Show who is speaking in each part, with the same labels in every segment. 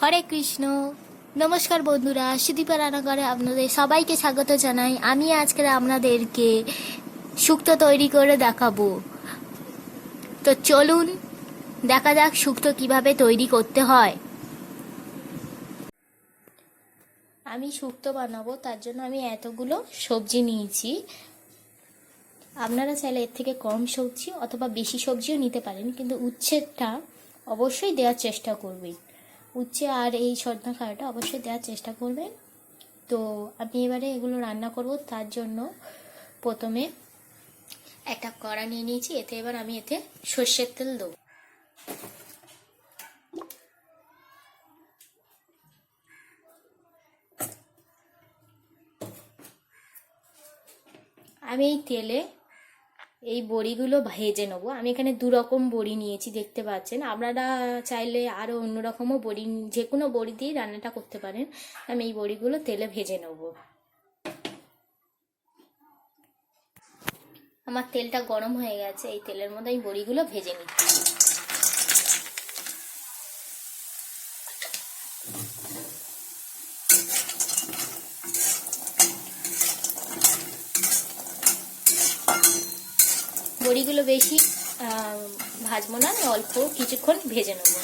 Speaker 1: হরে কৃষ্ণ। নমস্কার বন্ধুরা, সুদীপা রান্নাঘরে আপনাদের সবাইকে স্বাগত জানাই। আমি আজকে আপনাদেরকে শুক্তো তৈরি করে দেখাবো। তো চলুন দেখা যাক শুক্তো কিভাবে তৈরি করতে হয়। আমি শুক্তো বানাবো, তার জন্য আমি এতগুলো সবজি নিয়েছি। আপনারা চাইলে এর থেকে কম সবজি অথবা বেশি সবজিও নিতে পারেন, কিন্তু উচ্ছেটা অবশ্যই দেওয়ার চেষ্টা করবেন। উচ্ছে আর এই সজনা খাড়াটা অবশ্যই দেওয়ার চেষ্টা করবেন। তো আমি এবারে এগুলো রান্না করব, তার জন্য প্রথমে একটা কড়া নিয়ে নিয়েছি। এবার আমি এতে সর্ষের তেল দেবো। আমি এই তেলে এই বড়িগুলো ভেজে নেবো। আমি এখানে দু রকম বড়ি নিয়েছি, দেখতে পাচ্ছেন। আপনারা চাইলে আরও অন্যরকমও বড়ি, যে কোনো বড়ি দিয়ে রান্নাটা করতে পারেন। আমি এই বড়িগুলো তেলে ভেজে নেবো। আমার তেলটা গরম হয়ে গেছে, এই তেলের মধ্যে আমি বড়িগুলো ভেজে নিচ্ছি। বড়িগুলো বেশি ভাজবো না, অল্প কিছুক্ষণ ভেজে নেব।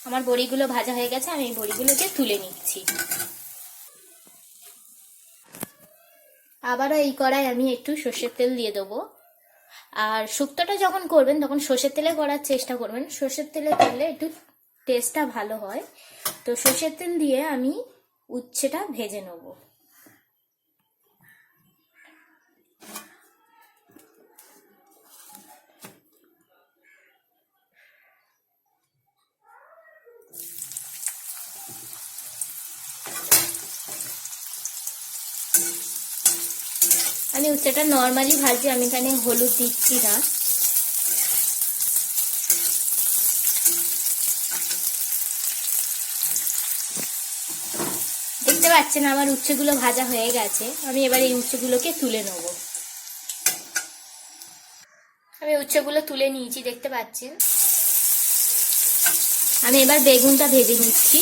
Speaker 1: আমার বড়িগুলো ভাজা হয়ে গেছে, আমি এই বড়িগুলোকে তুলে নিচ্ছি। আবারও এই কড়াই আমি একটু সর্ষের তেল দিয়ে দেবো। আর শুক্তোটা যখন করবেন তখন সর্ষের তেলে করার চেষ্টা করবেন। সর্ষের তেলে করলে একটু টেস্টটা ভালো হয়। তো সর্ষের তেল দিয়ে আমি উচ্ছেটা ভেজে নেব। আমি উচ্ছেটা নর্মালি ভাজি, আমি এখানে হলুদ দিচ্ছি না। দেখতে পাচ্ছেন আমার উচ্ছেগুলো ভাজা হয়ে গেছে। আমি এবার এই উচ্ছেগুলোকে তুলে নেব। আমি উচ্ছেগুলো তুলে নিয়েছি, দেখতে পাচ্ছেন। আমি এবার বেগুনটা ভেজে নিচ্ছি।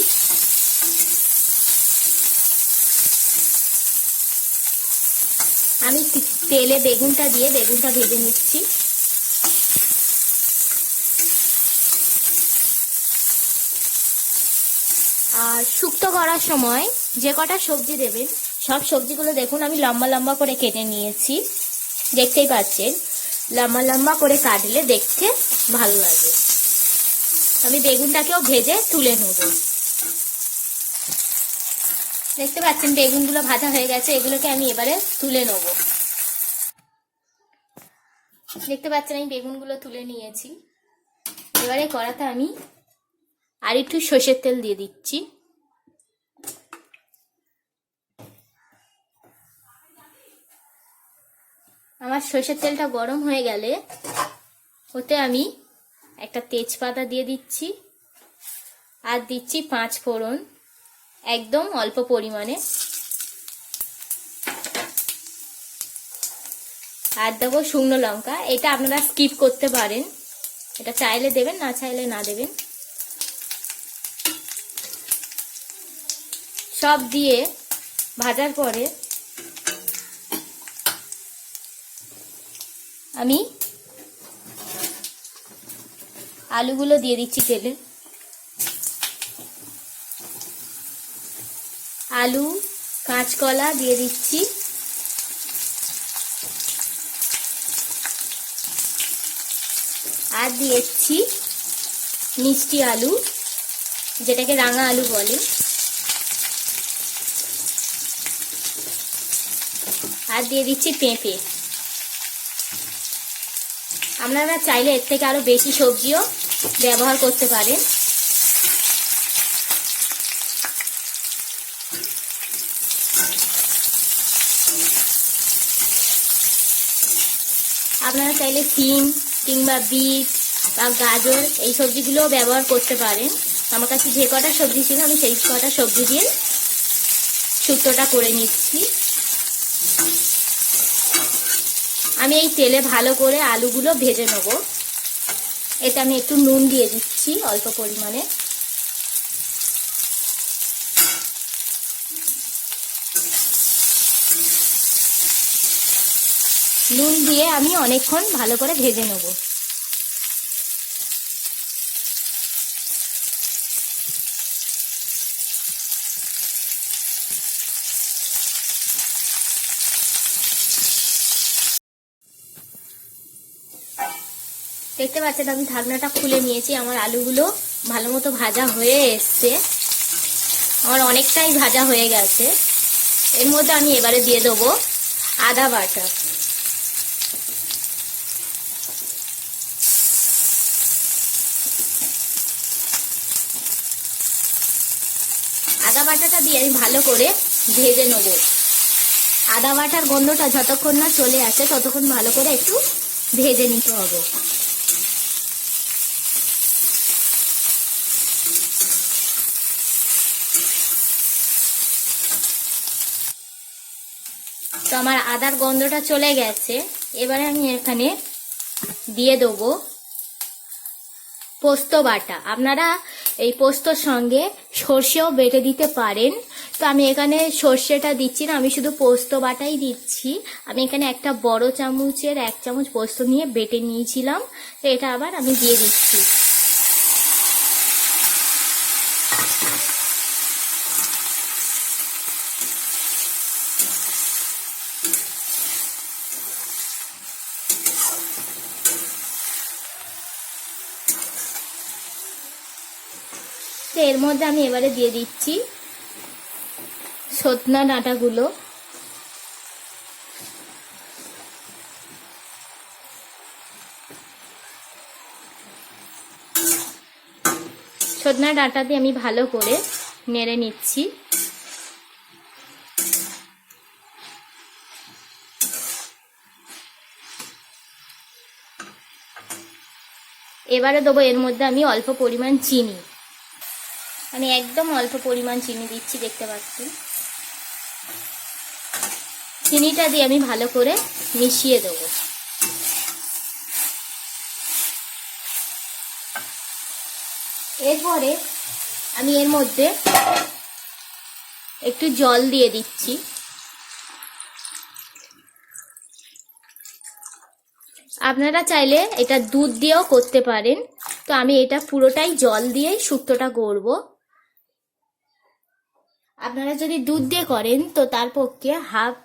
Speaker 1: আমি তেলে বেগুনটা দিয়ে বেগুনটা ভেজে নিচ্ছি। আর শুক্তো করার সময় যে কটা সবজি দেবেন সব সবজিগুলো দেখুন আমি লম্বা লম্বা করে কেটে নিয়েছি। দেখতেই পাচ্ছেন, লম্বা লম্বা করে কাটলে দেখতে ভালো লাগে। আমি বেগুনটাকেও ভেজে তুলে নেব। দেখতে পাচ্ছেন বেগুনগুলো ভাজা হয়ে গেছে, এগুলোকে আমি এবারে তুলে নেব। দেখতে পাচ্ছেন আমি বেগুনগুলো তুলে নিয়েছি। এবারে কড়াতে আমি আর একটু সর্ষের তেল দিয়ে দিচ্ছি। আমার সর্ষের তেলটা গরম হয়ে গেলে ওতে আমি একটা তেজপাতা দিয়ে দিচ্ছি, আর দিচ্ছি 5 ফোড়ন, একদম অল্প পরিমাণে। আর দেবো শুকনো লঙ্কা। এটা আপনারা স্কিপ করতে পারেন, এটা চাইলে দেবেন, না চাইলে না দেবেন। সব দিয়ে ভাজার পরে আমি আলুগুলো দিয়ে দিচ্ছি তেলে। আলু, কাঁচকলা দিয়ে দিচ্ছি। আর দিয়েছি মিষ্টি আলু, যেটাকে রাঙা আলু বলে। আর দিয়ে দিচ্ছি পেঁপে। আপনারা চাইলে এর থেকে আরো বেশি সবজিও ব্যবহার করতে পারেন। আপনারা চাইলে সিম কিংবা বিট বা গাজর এই সবজিগুলোও ব্যবহার করতে পারেন। আমার কাছে যে কটা সবজি ছিল আমি সেই কটা সবজি দিয়ে শুক্তোটা করে নিচ্ছি। আমি এই তেলে ভালো করে আলুগুলো ভেজে নেব। এতে আমি একটু নুন দিয়ে দিচ্ছি অল্প পরিমাণে। নুন দিয়ে আমি অনেকক্ষণ ভালো করে ভেজে নেব। দেখতে পাচ্ছেন আমি ঢাকনাটা খুলে নিয়েছি, আমার আলুগুলো ভালো মতো ভাজা হয়ে এসছে, আমার অনেকটাই ভাজা হয়ে গেছে। এর মধ্যে আমি এবারে দিয়ে দেবো আদা বাটা। আদা বাটাটা দিয়ে আমি ভালো করে ভেজে নেব। আদা বাটার গন্ধটা যতক্ষণ না চলে আসে ততক্ষণ ভালো করে একটু ভেজে নিতে হবে। তো আমার আদার গন্ধটা চলে গেছে। এবারে আমি এখানে দিয়ে দেবো পোস্ত বাটা। আপনারা এই পোস্তর সঙ্গে সর্ষেও বেটে দিতে পারেন, তো আমি এখানে সর্ষেটা দিচ্ছি না, আমি শুধু পোস্ত বাটাই দিচ্ছি। আমি এখানে একটা বড় চামচের 1 চামচ পোস্ত নিয়ে বেটে নিয়েছিলাম, তো এটা আবার আমি দিয়ে দিচ্ছি। তো এর মধ্যে আমি এবারে দিয়ে দিচ্ছি সজনা ডাঁটাগুলো। সজনা ডাঁটা দিয়ে আমি ভালো করে নেড়ে নিচ্ছি। এবারে দেবো এর মধ্যে আমি অল্প পরিমাণ চিনি, মানে একদম অল্প পরিমাণ চিনি দিচ্ছি, দেখতে পাচ্ছেন। চিনিটা দিয়ে আমি ভালো করে মিশিয়ে দেবো। এরপরে আমি এর মধ্যে একটু জল দিয়ে দিচ্ছি। আপনারা চাইলে এটা দুধ দিয়েও করতে পারেন, তো আমি এটা পুরোটাই জল দিয়েই শুক্তোটা করব। আপনারা যদি দুধ দিয়ে করেন তো তার পক্ষে হাফ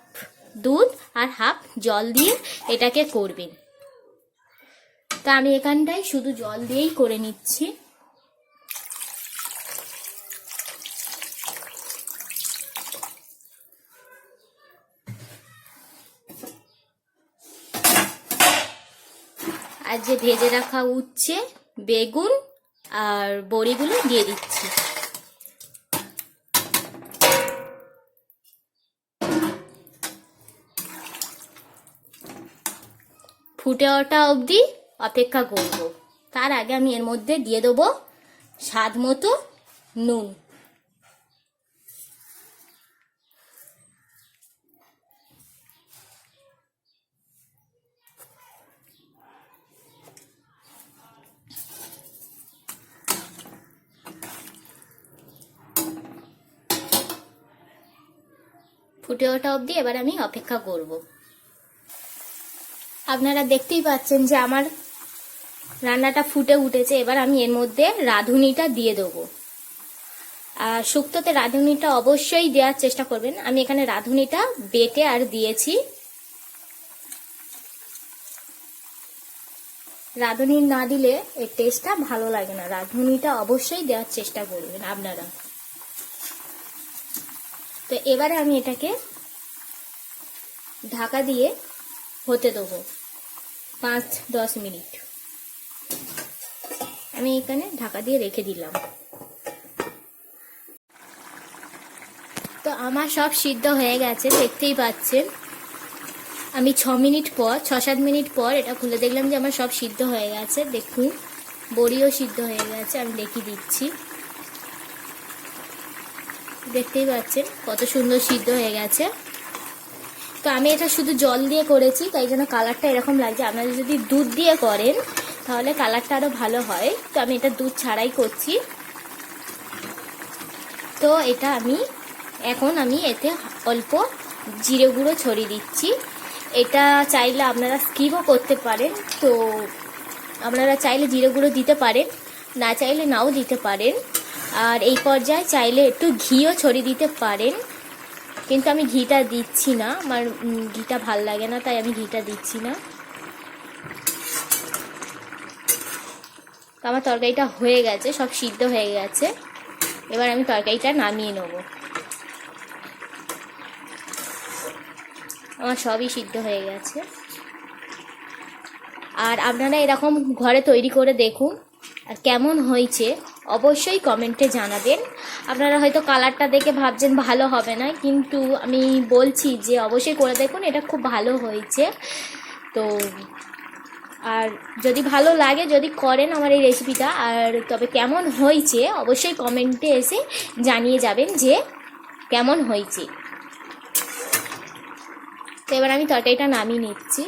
Speaker 1: দুধ আর হাফ জল দিয়ে এটাকে করবেন। তা আমি এখানটায় শুধু জল দিয়েই করে নিচ্ছি। আর যে ভেজে রাখা উচ্ছে, বেগুন আর বড়িগুলো দিয়ে দিচ্ছি। ফুটে ওঠা অবধি অপেক্ষা করব। তার আগে আমি এর মধ্যে দিয়ে দেবো স্বাদ মতো নুন। ফুটে ওঠা অবধি এবার আমি অপেক্ষা করব। আপনারা দেখতেই পাচ্ছেন যে আমার রান্নাটা ফুটে উঠেছে। এবার আমি এর মধ্যে রাঁধুনিটা দিয়ে দেবো। আর শুক্তোতে রাঁধুনিটা অবশ্যই দেওয়ার চেষ্টা করবেন। আমি এখানে রাঁধুনিটা বেটে আর দিয়েছি। রাঁধুনি না দিলে এর টেস্টটা ভালো লাগে না, রাঁধুনিটা অবশ্যই দেওয়ার চেষ্টা করবেন আপনারা। তো এবারে আমি এটাকে ঢাকা দিয়ে হতে দেবো 5-10 মিনিট। আমি এখানে ঢাকা দিয়ে রেখে দিলাম। তো আমার সব সিদ্ধ হয়ে গেছে, দেখতেই পাচ্ছেন। আমি 6-7 মিনিট পর এটা খুলে দেখলাম যে আমার সব সিদ্ধ হয়ে গেছে। দেখুন বড়িও সিদ্ধ হয়ে গেছে, আমি দেখিয়ে দিচ্ছি। দেখতেই পাচ্ছেন কত সুন্দর সিদ্ধ হয়ে গেছে। তো আমি এটা শুধু জল দিয়ে করেছি, তাই জন্য কালারটা এরকম লাগছে। আপনারা যদি দুধ দিয়ে করেন তাহলে কালারটা আরও ভালো হয়। তো আমি এটা দুধ ছাড়াই করছি। তো এটা এখন আমি এতে অল্প জিরে গুঁড়ো ছড়িয়ে দিচ্ছি। এটা চাইলে আপনারা স্কিপও করতে পারেন। তো আপনারা চাইলে জিরে গুঁড়ো দিতে পারেন, না চাইলে নাও দিতে পারেন। আর এই পর্যায়ে চাইলে একটু ঘিও ছড়িয়ে দিতে পারেন, কিন্তু আমি ঘিটা দিচ্ছি না, আমার ঘিটা ভাল লাগে না, তাই আমি ঘিটা দিচ্ছি না। তো আমার তরকারিটা হয়ে গেছে, সব সিদ্ধ হয়ে গেছে। এবার আমি তরকারিটা নামিয়ে নেব। আমার সবই সিদ্ধ হয়ে গেছে। আর আপনারা এরকম ঘরে তৈরি করে দেখুন, আর কেমন হয়েছে অবশ্যই কমেন্টে জানাবেন। আপনারা হয়তো কালারটা দেখে ভাবছেন ভালো হবে না, কিন্তু আমি বলছি যে অবশ্যই করে দেখুন, এটা খুব ভালো হয়েছে। তো আর যদি ভালো লাগে, যদি করেন আমার এই রেসিপিটা, আর তবে কেমন হয়েছে অবশ্যই কমেন্টে এসে জানিয়ে যাবেন যে কেমন হয়েছে। তো এবার আমি তরকারিটা নামিয়ে নিচ্ছি।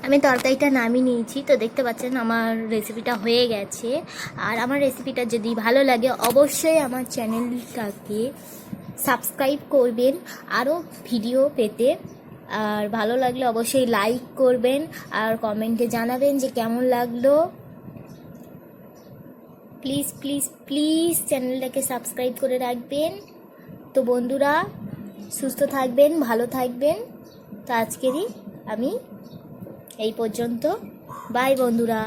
Speaker 1: আমি তরকারিটা নামিয়ে নিয়েছি। তো দেখতে পাচ্ছেন আমার রেসিপিটা হয়ে গেছে। আর আমার রেসিপিটা যদি ভালো লাগে অবশ্যই আমার চ্যানেলটাকে সাবস্ক্রাইব করবেন আরও ভিডিও পেতে। আর ভালো লাগলে অবশ্যই লাইক করবেন আর কমেন্টে জানাবেন যে কেমন লাগলো। প্লিজ প্লিজ প্লিজ চ্যানেলটাকে সাবস্ক্রাইব করে রাখবেন। তো বন্ধুরা সুস্থ থাকবেন, ভালো থাকবেন। তো আজকেরই আমি এই পর্যন্ত। বাই বন্ধুরা।